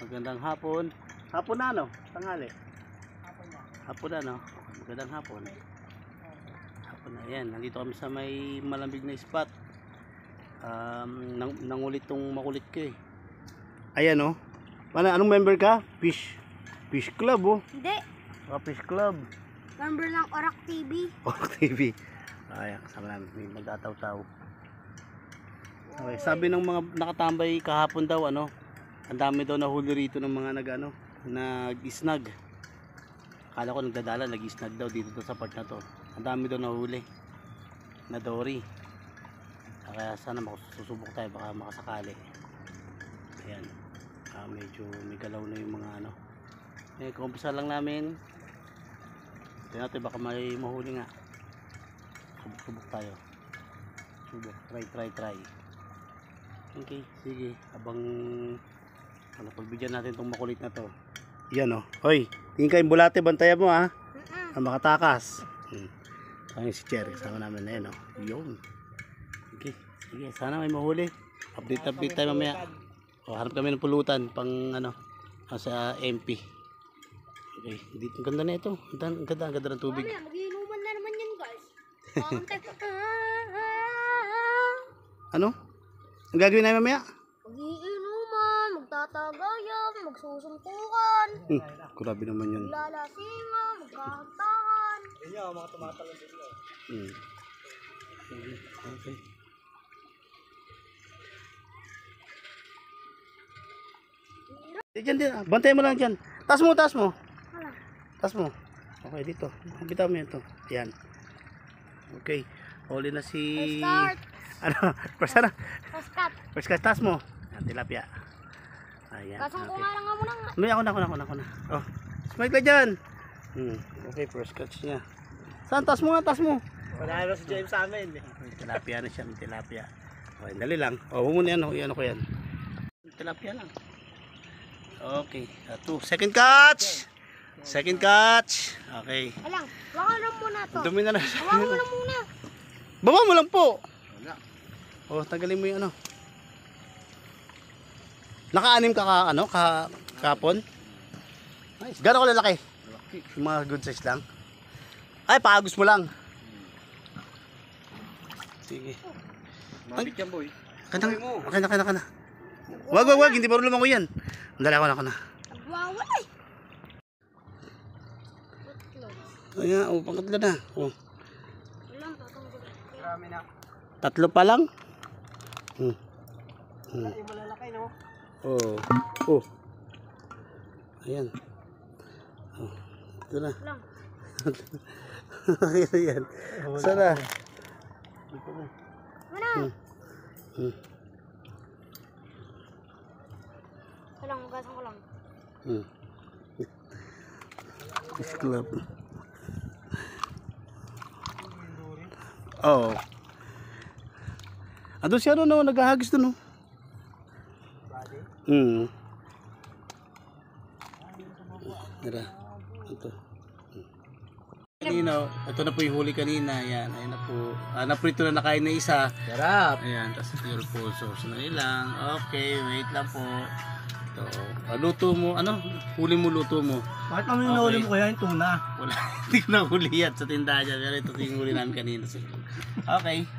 Magandang hapon. Hapon na no? Tanghali. Hapon na no? Magandang hapon. Hapon na yan. Nandito kami sa may malamig na spot. Nangulit tong makulit ko eh. Ayan no? Anong member ka? Fish Club oh. Hindi. Fish Club. Member ng Orak TV. Orak TV. Ayan, kasama namin. May magtataw-taw. Okay, sabi ng mga nakatambay kahapon daw ano, ang dami daw nahuli rito ng mga nag-isnag. Akala ko nagdadala, nag-isnag daw dito sa part na to. Ang dami daw nahuli na dory. Kaya sana masusubok tayo, baka makasakali. Ayan. Medyo may galaw na yung mga ano. Kumpisa lang namin. Tingnan natin baka may mahuli nga. Subok tayo. Subok. Try. Okay, sige. Abang pagbigyan natin itong makulit na to. Yan o. Hoy, tingin kayong bulate, bantayan mo ha. Makatakas. Ayun si Cherry, kasama namin na yan o. Yun. Okay, sige. Sana may mahuli. Update tayo mamaya. Hanap kami ng pulutan pang ano, sa MP. Okay, dito ganda na ito. Ang ganda ng tubig. Mamaya, mag-iinuman na naman yan guys. Ano? Ang gagawin namin mamaya? Mag-iinuman, magtatagayan, magsusuntukan. Grabe naman yun. Lalasingan, magkakantahan. Yan yung mga tumatalon dito. Okay. Diyan din. Bantayan mo lang dyan. Taas mo. Taas mo. Okay, dito. Bitaw mo yan to. Yan. Okay. Huli na si... Start. Ano? First ano? First cut. First cut. Taas mo. Yan, tilapia. Ayan. Kasang ko nga lang muna. May ako na. Oh. Smile ka dyan. Okay, first catch niya. Saan? Taas mo. Wala na si James sa amin. Tilapia na siya. May tilapia. Okay, dali lang. Huwag mo na yan. Iyan ko yan. Tilapia lang. Okay. Second catch. Okay. Alang, baka lang muna to. Dumi na lang. Baka mo lang muna. Baba mo lang po. Oh, tanggalin mo yung ano. Naka-anim ka kahapon? Nice. Gano'n ko lalaki? Yung mga good size lang. Ay, paagos mo lang. Sige. Mabit yan boy. Okay na. Wag. Hindi pa rin lumango yan. Dala ko na. Wawalay. Ayan, pangatlo na. Oh. Alang, tatanggal. Marami na. Tatlo pa lang? Ay, malalaki no? Oh. Ayan. Oh. Ito na. Alang. Ayan. Sana. Mana? Alang, ugasan ko lang. Fish Club. Oh. Ando siya no, naghahagis doon no. Tara. Ito. Kanina, ito na po yung huli kanina. Ayan na po. Naprito na nakain na isa. Sarap. Ayan, tapos pure full sauce na ilang. Okay, wait lang po. Ito. Luto mo, huli mo, luto mo. Bakit naman yung nahuli mo kaya yung tuna? Wala, hindi ko na huli yan sa tindahan. Pero ito yung huli namin kanina. Okay.